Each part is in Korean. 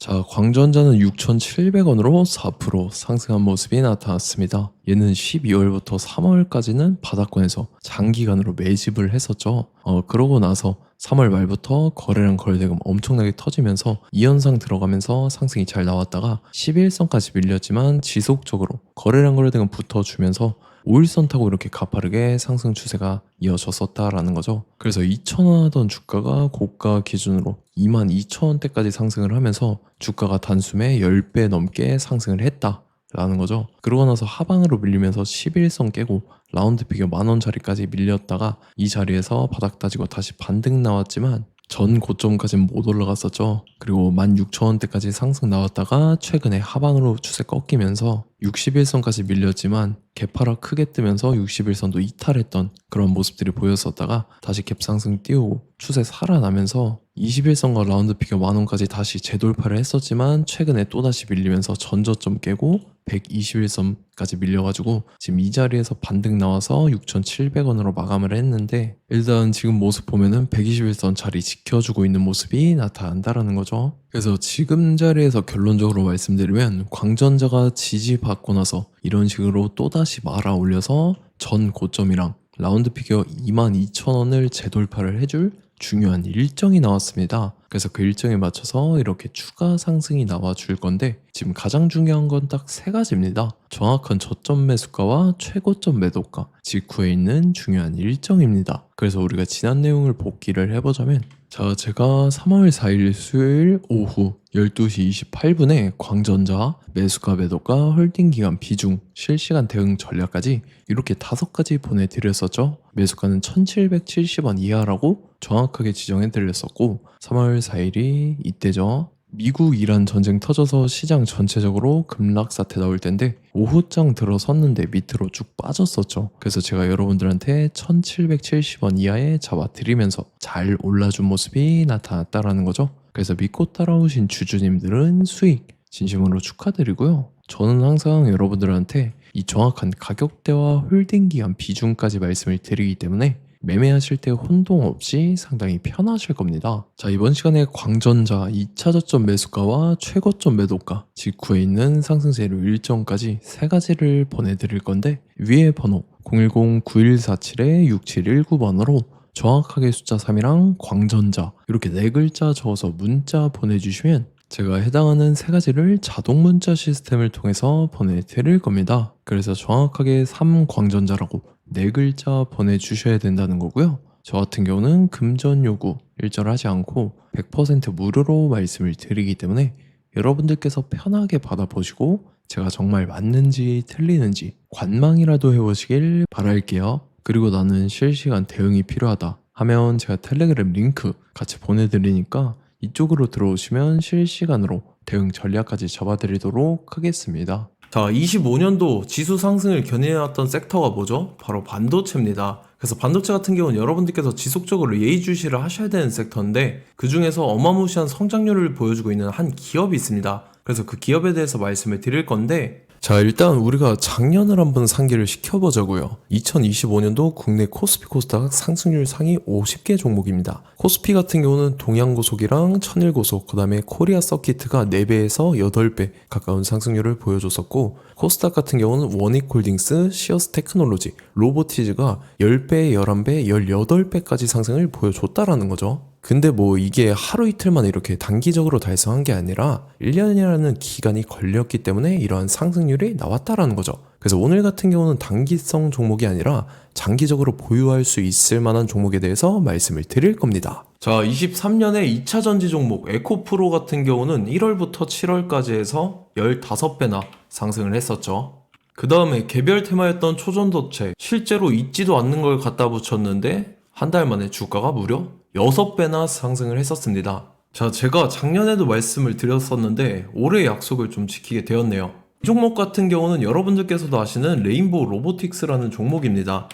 자, 광전자는 6,700원으로 4% 상승한 모습이 나타났습니다. 얘는 12월부터 3월까지는 바닥권에서 장기간으로 매집을 했었죠. 그러고 나서 3월 말부터 거래량 거래대금 엄청나게 터지면서 이 현상 들어가면서 상승이 잘 나왔다가 11선까지 밀렸지만 지속적으로 거래량 거래대금 붙어주면서 5일선 타고 이렇게 가파르게 상승 추세가 이어졌었다라는 거죠. 그래서 2,000원 하던 주가가 고가 기준으로 22,000원대까지 상승을 하면서 주가가 단숨에 10배 넘게 상승을 했다라는 거죠. 그러고 나서 하방으로 밀리면서 11선 깨고 라운드 피겨 10,000원짜리까지 밀렸다가 이 자리에서 바닥 따지고 다시 반등 나왔지만 전 고점까지는 못 올라갔었죠. 그리고 16,000원대까지 상승 나왔다가 최근에 하방으로 추세 꺾이면서 61선까지 밀렸지만 개파락 크게 뜨면서 61선도 이탈했던 그런 모습들이 보였었다가 다시 갭상승 띄우고 추세 살아나면서 21선과 라운드 피겨 10,000원까지 다시 재돌파를 했었지만 최근에 또다시 밀리면서 전저점 깨고 121선까지 밀려가지고 지금 이 자리에서 반등 나와서 6,700원으로 마감을 했는데 일단 지금 모습 보면은 121선 자리 지켜주고 있는 모습이 나타난다라는 거죠. 그래서 지금 자리에서 결론적으로 말씀드리면 광전자가 지지받고 나서 이런 식으로 또다시 말아 올려서 전 고점이랑 라운드 피겨 22,000원을 재돌파를 해줄 중요한 일정이 나왔습니다. 그래서 그 일정에 맞춰서 이렇게 추가 상승이 나와 줄 건데 지금 가장 중요한 건 딱 세 가지입니다. 정확한 저점 매수가와 최고점 매도가 직후에 있는 중요한 일정입니다. 그래서 우리가 지난 내용을 복기를 해보자면 자, 제가 3월 4일 수요일 오후 12시 28분에 광전자, 매수가, 매도가, 홀딩기간 비중, 실시간 대응 전략까지 이렇게 5가지 보내드렸었죠. 매수가는 1770원 이하라고 정확하게 지정해드렸었고 3월 4일이 이때죠. 미국 이란 전쟁 터져서 시장 전체적으로 급락 사태 나올 텐데 오후장 들어섰는데 밑으로 쭉 빠졌었죠. 그래서 제가 여러분들한테 1770원 이하에 잡아드리면서 잘 올라준 모습이 나타났다라는 거죠. 그래서 믿고 따라오신 주주님들은 수익 진심으로 축하드리고요. 저는 항상 여러분들한테 이 정확한 가격대와 홀딩 기간 비중까지 말씀을 드리기 때문에 매매하실 때 혼동 없이 상당히 편하실 겁니다. 자, 이번 시간에 광전자 2차 저점 매수가와 최고점 매도가 직후에 있는 상승세로 일정까지 세 가지를 보내드릴 건데 위에 번호 010-9147-6719번으로 정확하게 숫자 3이랑 광전자 이렇게 네 글자 적어서 문자 보내주시면 제가 해당하는 세 가지를 자동 문자 시스템을 통해서 보내드릴 겁니다. 그래서 정확하게 3광전자라고 네 글자 보내주셔야 된다는 거고요. 저 같은 경우는 금전 요구 일절하지 않고 100% 무료로 말씀을 드리기 때문에 여러분들께서 편하게 받아보시고 제가 정말 맞는지 틀리는지 관망이라도 해보시길 바랄게요. 그리고 나는 실시간 대응이 필요하다 하면 제가 텔레그램 링크 같이 보내드리니까 이쪽으로 들어오시면 실시간으로 대응 전략까지 잡아드리도록 하겠습니다. 자, 25년도 지수 상승을 견인해왔던 섹터가 뭐죠? 바로 반도체입니다. 그래서 반도체 같은 경우는 여러분들께서 지속적으로 예의주시를 하셔야 되는 섹터인데 그 중에서 어마무시한 성장률을 보여주고 있는 한 기업이 있습니다. 그래서 그 기업에 대해서 말씀을 드릴 건데 자, 일단 우리가 작년을 한번 상기를 시켜보자고요. 2025년도 국내 코스피 코스닥 상승률 상위 50개 종목입니다. 코스피 같은 경우는 동양고속이랑 천일고속, 그 다음에 코리아 서키트가 4배에서 8배 가까운 상승률을 보여줬었고 코스닥 같은 경우는 원익홀딩스, 시어스 테크놀로지, 로보티즈가 10배, 11배, 18배까지 상승을 보여줬다라는 거죠. 근데 뭐 이게 하루 이틀만 이렇게 단기적으로 달성한 게 아니라 1년이라는 기간이 걸렸기 때문에 이러한 상승률이 나왔다라는 거죠. 그래서 오늘 같은 경우는 단기성 종목이 아니라 장기적으로 보유할 수 있을 만한 종목에 대해서 말씀을 드릴 겁니다. 자, 23년에 2차 전지 종목 에코프로 같은 경우는 1월부터 7월까지 해서 15배나 상승을 했었죠. 그 다음에 개별 테마였던 초전도체 실제로 있지도 않는 걸 갖다 붙였는데 한 달 만에 주가가 무려 6배나 상승을 했었습니다. 자, 제가 작년에도 말씀을 드렸었는데 올해 약속을 좀 지키게 되었네요. 이 종목 같은 경우는 여러분들께서도 아시는 레인보우 로보틱스라는 종목입니다.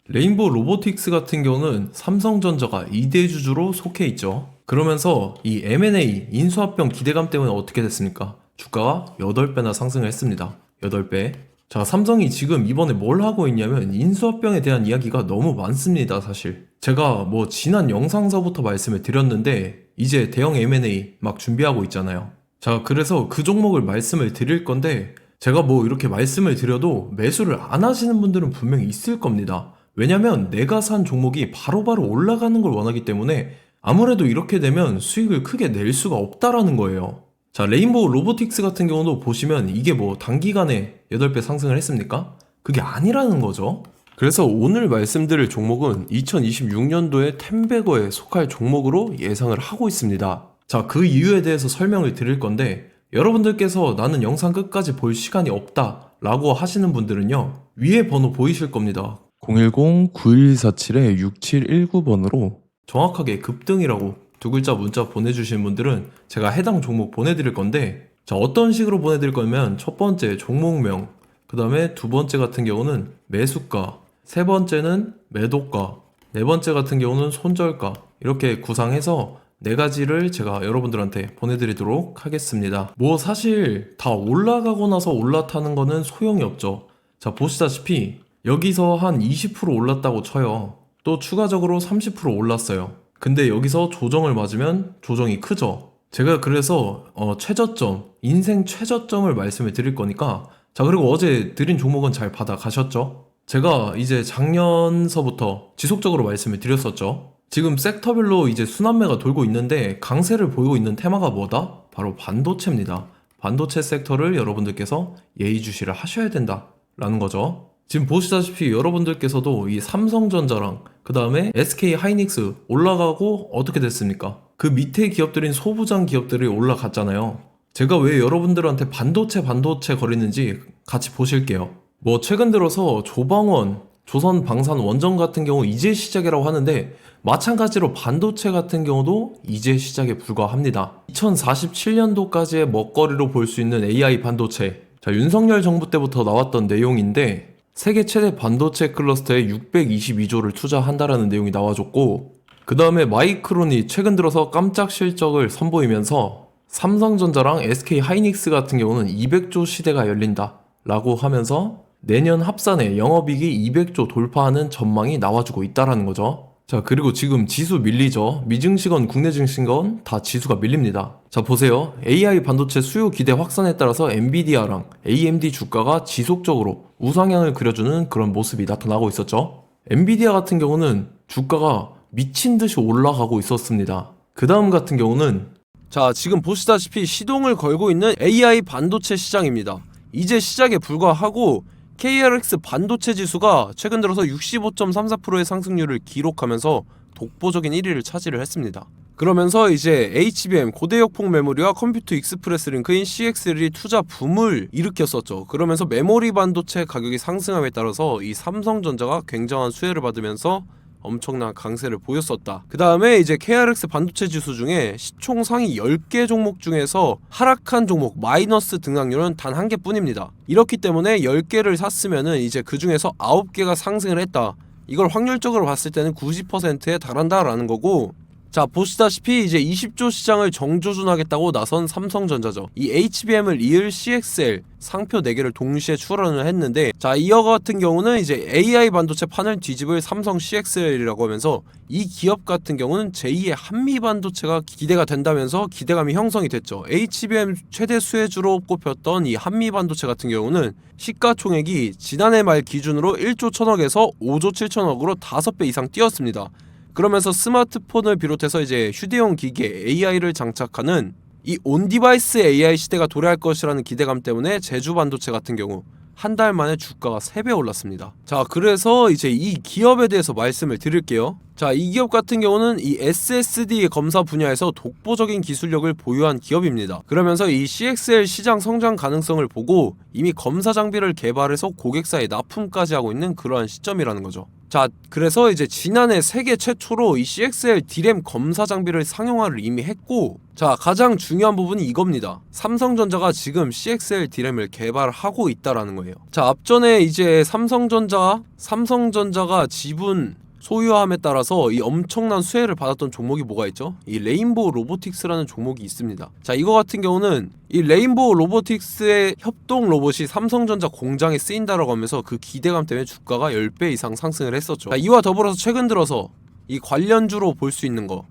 레인보우 로보틱스 같은 경우는 삼성전자가 2대 주주로 속해 있죠. 그러면서 이 M&A 인수합병 기대감 때문에 어떻게 됐습니까? 주가가 8배나 상승을 했습니다. 8배. 자, 삼성이 지금 이번에 뭘 하고 있냐면 인수합병에 대한 이야기가 너무 많습니다, 사실. 제가 지난 영상서부터 말씀을 드렸는데 이제 대형 M&A 막 준비하고 있잖아요. 자, 그래서 그 종목을 말씀을 드릴 건데, 제가 뭐 이렇게 말씀을 드려도 매수를 안 하시는 분들은 분명히 있을 겁니다. 왜냐면 내가 산 종목이 바로바로 올라가는 걸 원하기 때문에 아무래도 이렇게 되면 수익을 크게 낼 수가 없다라는 거예요. 자, 레인보우 로보틱스 같은 경우도 보시면 이게 뭐 단기간에 8배 상승을 했습니까? 그게 아니라는 거죠. 그래서 오늘 말씀드릴 종목은 2026년도에 템베거에 속할 종목으로 예상을 하고 있습니다. 자, 그 이유에 대해서 설명을 드릴 건데, 여러분들께서 나는 영상 끝까지 볼 시간이 없다 라고 하시는 분들은요, 위에 번호 보이실 겁니다. 010-9147-6719번으로 정확하게 급등이라고 두 글자 문자 보내주신 분들은 제가 해당 종목 보내드릴 건데, 자, 어떤 식으로 보내드릴 거냐면 첫 번째 종목명, 그 다음에 두 번째 같은 경우는 매수가, 세 번째는 매도가, 네 번째 같은 경우는 손절가, 이렇게 구상해서 네 가지를 제가 여러분들한테 보내드리도록 하겠습니다. 뭐 사실 다 올라가고 나서 올라타는 거는 소용이 없죠. 자, 보시다시피 여기서 한 20% 올랐다고 쳐요. 또 추가적으로 30% 올랐어요. 근데 여기서 조정을 맞으면 조정이 크죠. 제가 그래서 최저점, 인생 최저점을 말씀을 드릴 거니까, 자, 그리고 어제 드린 종목은 잘 받아가셨죠? 제가 이제 작년서부터 지속적으로 말씀을 드렸었죠. 지금 섹터별로 이제 순환매가 돌고 있는데 강세를 보이고 있는 테마가 뭐다? 바로 반도체입니다. 반도체 섹터를 여러분들께서 예의주시를 하셔야 된다라는 거죠. 지금 보시다시피 여러분들께서도 이 삼성전자랑 그 다음에 SK 하이닉스 올라가고 어떻게 됐습니까? 그 밑에 기업들인 소부장 기업들이 올라갔잖아요. 제가 왜 여러분들한테 반도체 거리는지 같이 보실게요. 뭐 최근 들어서 조방원, 조선방산 원전 같은 경우 이제 시작이라고 하는데, 마찬가지로 반도체 같은 경우도 이제 시작에 불과합니다. 2047년도까지의 먹거리로 볼 수 있는 AI 반도체. 자, 윤석열 정부 때부터 나왔던 내용인데, 세계 최대 반도체 클러스터에 622조를 투자한다라는 내용이 나와줬고, 그 다음에 마이크론이 최근 들어서 깜짝 실적을 선보이면서 삼성전자랑 SK 하이닉스 같은 경우는 200조 시대가 열린다 라고 하면서 내년 합산에 영업이익이 200조 돌파하는 전망이 나와주고 있다라는 거죠. 자, 그리고 지금 지수 밀리죠. 미증시건 국내 증시건 다 지수가 밀립니다. 자, 보세요. AI 반도체 수요 기대 확산에 따라서 엔비디아랑 AMD 주가가 지속적으로 우상향을 그려주는 그런 모습이 나타나고 있었죠. 엔비디아 같은 경우는 주가가 미친 듯이 올라가고 있었습니다. 그 다음 같은 경우는, 자, 지금 보시다시피 시동을 걸고 있는 AI 반도체 시장입니다. 이제 시작에 불과하고 KRX 반도체 지수가 최근 들어서 65.34%의 상승률을 기록하면서 독보적인 1위를 차지를 했습니다. 그러면서 이제 HBM 고대역폭 메모리와 컴퓨터 익스프레스 링크인 CXL이 투자 붐을 일으켰었죠. 그러면서 메모리 반도체 가격이 상승함에 따라서 이 삼성전자가 굉장한 수혜를 받으면서 엄청난 강세를 보였었다. 그 다음에 이제 KRX 반도체 지수 중에 시총 상위 10개 종목 중에서 하락한 종목 마이너스 등락률은 단 한 개뿐입니다. 이렇기 때문에 10개를 샀으면은 이제 그 중에서 9개가 상승을 했다. 이걸 확률적으로 봤을 때는 90%에 달한다라는 거고, 자, 보시다시피 이제 20조 시장을 정조준하겠다고 나선 삼성전자죠. 이 HBM을 이을 CXL 상표 4개를 동시에 출원을 했는데, 자, 이어 같은 경우는 이제 AI 반도체 판을 뒤집을 삼성 CXL이라고 하면서 이 기업 같은 경우는 제2의 한미 반도체가 기대가 된다면서 기대감이 형성이 됐죠. HBM 최대 수혜주로 꼽혔던 이 한미 반도체 같은 경우는 시가총액이 지난해 말 기준으로 1조 1000억에서 5조 7천억으로 5배 이상 뛰었습니다. 그러면서 스마트폰을 비롯해서 이제 휴대용 기기에 AI를 장착하는 이 온디바이스 AI 시대가 도래할 것이라는 기대감 때문에 제주 반도체 같은 경우 한 달 만에 주가가 3배 올랐습니다. 자, 그래서 이제 이 기업에 대해서 말씀을 드릴게요. 자, 이 기업 같은 경우는 이 SSD 검사 분야에서 독보적인 기술력을 보유한 기업입니다. 그러면서 이 CXL 시장 성장 가능성을 보고 이미 검사 장비를 개발해서 고객사에 납품까지 하고 있는 그러한 시점이라는 거죠. 자, 그래서 이제 지난해 세계 최초로 이 CXL D램 검사 장비를 상용화를 이미 했고, 자, 가장 중요한 부분이 이겁니다. 삼성전자가 지금 CXL D램을 개발하고 있다라는 거예요. 자, 앞전에 이제 삼성전자가 지분 소유함에 따라서 이 엄청난 수혜를 받았던 종목이 뭐가 있죠? 이 레인보우 로보틱스라는 종목이 있습니다. 자, 이거 같은 경우는 이 레인보우 로보틱스의 협동 로봇이 삼성전자 공장에 쓰인다라고 하면서 그 기대감 때문에 주가가 10배 이상 상승을 했었죠. 자, 이와 더불어서 최근 들어서 이 관련주로 볼 수 있는 거,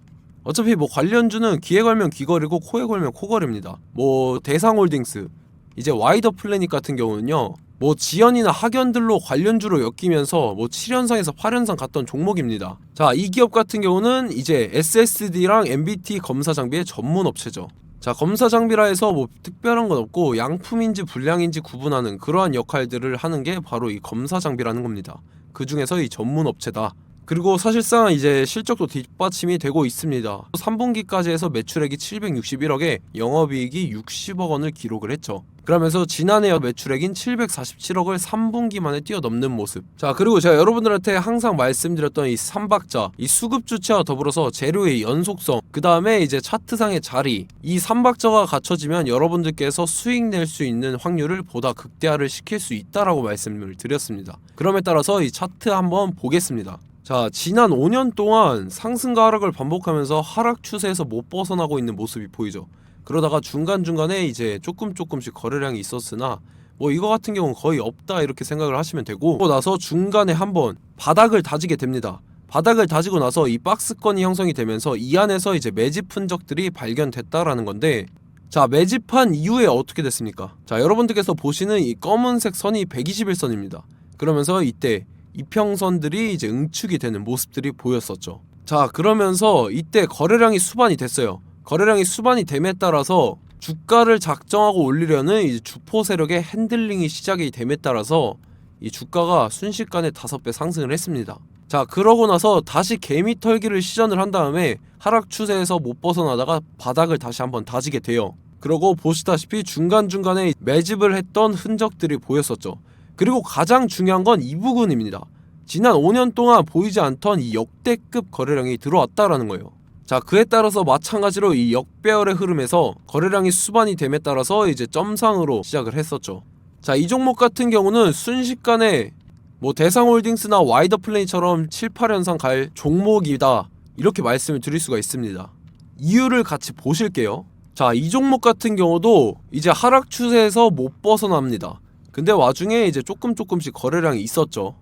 어차피 뭐 관련주는 귀에 걸면 귀걸이고 코에 걸면 코걸이입니다. 뭐 대상홀딩스, 이제 와이더 플래닛 같은 경우는요, 뭐 지연이나 학연들로 관련주로 엮이면서 뭐 7연상에서 8연상 갔던 종목입니다. 자, 이 기업 같은 경우는 이제 SSD랑 MBT 검사 장비의 전문 업체죠. 자, 검사 장비라 해서 뭐 특별한 건 없고 양품인지 불량인지 구분하는 그러한 역할들을 하는 게 바로 이 검사 장비라는 겁니다. 그 중에서 이 전문 업체다. 그리고 사실상 이제 실적도 뒷받침이 되고 있습니다. 3분기까지 해서 매출액이 761억에 영업이익이 60억 원을 기록을 했죠. 그러면서 지난해 매출액인 747억을 3분기 만에 뛰어넘는 모습. 자, 그리고 제가 여러분들한테 항상 말씀드렸던 이 3박자, 이 수급 주체와 더불어서 재료의 연속성, 그 다음에 이제 차트상의 자리, 이 3박자가 갖춰지면 여러분들께서 수익 낼 수 있는 확률을 보다 극대화를 시킬 수 있다라고 말씀을 드렸습니다. 그럼에 따라서 이 차트 한번 보겠습니다. 자, 지난 5년 동안 상승과 하락을 반복하면서 하락 추세에서 못 벗어나고 있는 모습이 보이죠. 그러다가 중간중간에 이제 조금씩 거래량이 있었으나 뭐 이거 같은 경우는 거의 없다 이렇게 생각을 하시면 되고, 그러고 나서 중간에 한번 바닥을 다지게 됩니다. 바닥을 다지고 나서 이 박스권이 형성이 되면서 이 안에서 이제 매집 흔적들이 발견됐다라는 건데, 자, 매집한 이후에 어떻게 됐습니까? 자, 여러분들께서 보시는 이 검은색 선이 121선입니다. 그러면서 이때 이평선들이 이제 응축이 되는 모습들이 보였었죠. 자, 그러면서 이때 거래량이 수반이 됐어요. 거래량이 수반이 됨에 따라서 주가를 작정하고 올리려는 이제 주포 세력의 핸들링이 시작이 됨에 따라서 이 주가가 순식간에 5배 상승을 했습니다. 자, 그러고 나서 다시 개미 털기를 시전을 한 다음에 하락 추세에서 못 벗어나다가 바닥을 다시 한번 다지게 돼요. 그러고 보시다시피 중간중간에 매집을 했던 흔적들이 보였었죠. 그리고 가장 중요한 건 이 부분입니다. 지난 5년 동안 보이지 않던 이 역대급 거래량이 들어왔다라는 거예요. 자, 그에 따라서 마찬가지로 이 역배열의 흐름에서 거래량이 수반이 됨에 따라서 이제 점상으로 시작을 했었죠. 자, 이 종목 같은 경우는 순식간에 뭐 대상홀딩스나 와이더 플레이처럼 7, 8연상 갈 종목이다 이렇게 말씀을 드릴 수가 있습니다. 이유를 같이 보실게요. 자, 이 종목 같은 경우도 이제 하락 추세에서 못 벗어납니다. 근데 와중에 이제 조금씩 거래량이 있었죠.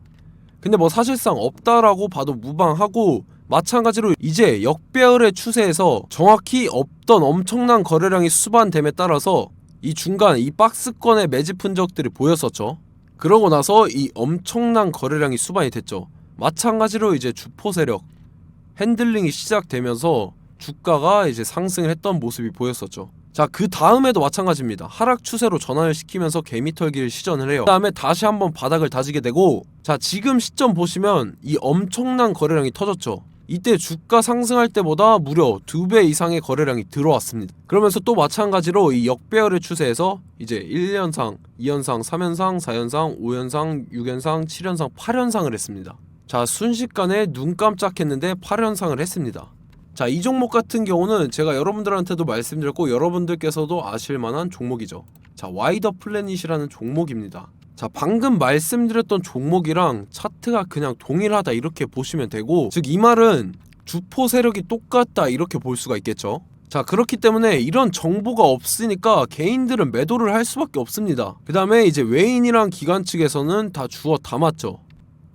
근데 뭐 사실상 없다라고 봐도 무방하고, 마찬가지로 이제 역배열의 추세에서 정확히 없던 엄청난 거래량이 수반됨에 따라서 이 중간 이 박스권의 매집 흔적들이 보였었죠. 그러고 나서 이 엄청난 거래량이 수반이 됐죠. 마찬가지로 이제 주포 세력 핸들링이 시작되면서 주가가 이제 상승을 했던 모습이 보였었죠. 자, 그 다음에도 마찬가지입니다. 하락 추세로 전환을 시키면서 개미털기를 시전을 해요. 그 다음에 다시 한번 바닥을 다지게 되고, 자, 지금 시점 보시면 이 엄청난 거래량이 터졌죠. 이때 주가 상승할 때보다 무려 2배 이상의 거래량이 들어왔습니다. 그러면서 또 마찬가지로 이 역배열의 추세에서 이제 1연상, 2연상, 3연상, 4연상, 5연상, 6연상, 7연상, 8연상을 했습니다. 자, 순식간에 눈 깜짝했는데 8연상을 했습니다. 자, 이 종목 같은 경우는 제가 여러분들한테도 말씀드렸고 여러분들께서도 아실만한 종목이죠. 자, 와이더 플래닛이라는 종목입니다. 자, 방금 말씀드렸던 종목이랑 차트가 그냥 동일하다 이렇게 보시면 되고, 즉 이 말은 주포 세력이 똑같다 이렇게 볼 수가 있겠죠. 자, 그렇기 때문에 이런 정보가 없으니까 개인들은 매도를 할 수밖에 없습니다. 그 다음에 이제 외인이랑 기관 측에서는 다 주워 담았죠.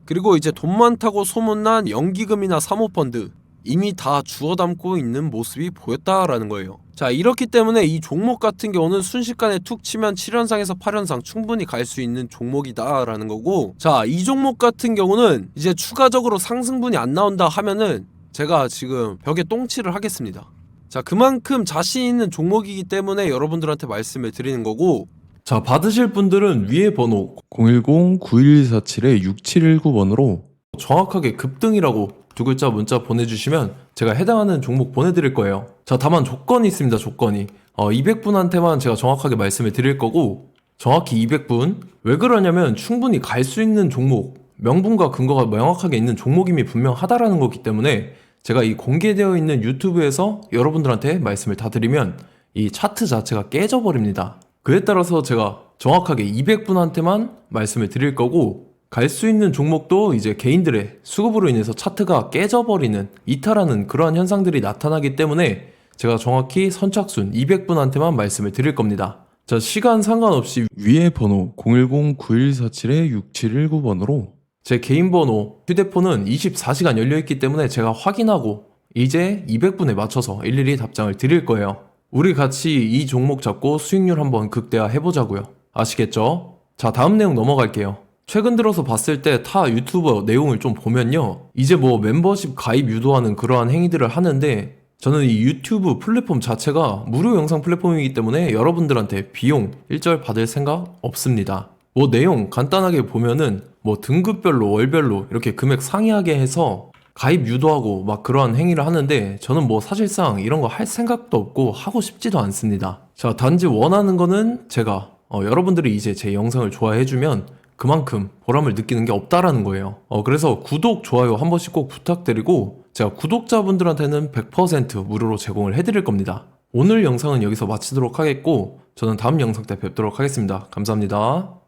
그리고 이제 돈 많다고 소문난 연기금이나 사모펀드 이미 다 주워 담고 있는 모습이 보였다라는 거예요. 자, 이렇기 때문에 이 종목 같은 경우는 순식간에 툭 치면 7연상에서 8연상 충분히 갈 수 있는 종목이다 라는 거고, 자, 이 종목 같은 경우는 이제 추가적으로 상승분이 안 나온다 하면은 제가 지금 벽에 똥칠을 하겠습니다. 자, 그만큼 자신 있는 종목이기 때문에 여러분들한테 말씀을 드리는 거고, 자, 받으실 분들은 위에 번호 010-9147-6719번으로 정확하게 급등이라고 두 글자 문자 보내주시면 제가 해당하는 종목 보내드릴 거예요. 자, 다만 조건이 있습니다. 조건이 200분한테만 제가 정확하게 말씀을 드릴 거고, 정확히 200분. 왜 그러냐면 충분히 갈 수 있는 종목, 명분과 근거가 명확하게 있는 종목임이 분명하다라는 거기 때문에 제가 이 공개되어 있는 유튜브에서 여러분들한테 말씀을 다 드리면 이 차트 자체가 깨져버립니다. 그에 따라서 제가 정확하게 200분한테만 말씀을 드릴 거고, 갈 수 있는 종목도 이제 개인들의 수급으로 인해서 차트가 깨져버리는, 이탈하는 그러한 현상들이 나타나기 때문에 제가 정확히 선착순 200분한테만 말씀을 드릴 겁니다. 자, 시간 상관없이 위에 번호 010-9147-6719번으로 제 개인 번호, 휴대폰은 24시간 열려있기 때문에 제가 확인하고 이제 200분에 맞춰서 일일이 답장을 드릴 거예요. 우리 같이 이 종목 잡고 수익률 한번 극대화 해보자고요. 아시겠죠? 자, 다음 내용 넘어갈게요. 최근 들어서 봤을 때 타 유튜버 내용을 좀 보면요. 이제 뭐 멤버십 가입 유도하는 그러한 행위들을 하는데 저는 이 유튜브 플랫폼 자체가 무료 영상 플랫폼이기 때문에 여러분들한테 비용 일절 받을 생각 없습니다. 뭐 내용 간단하게 보면은 뭐 등급별로 월별로 이렇게 금액 상이하게 해서 가입 유도하고 막 그러한 행위를 하는데 저는 뭐 사실상 이런 거 할 생각도 없고 하고 싶지도 않습니다. 자, 단지 원하는 거는 제가 여러분들이 이제 제 영상을 좋아해주면 그만큼 보람을 느끼는 게 없다라는 거예요. 그래서 구독, 좋아요 한 번씩 꼭 부탁드리고 제가 구독자분들한테는 100% 무료로 제공을 해드릴 겁니다. 오늘 영상은 여기서 마치도록 하겠고 저는 다음 영상 때 뵙도록 하겠습니다. 감사합니다.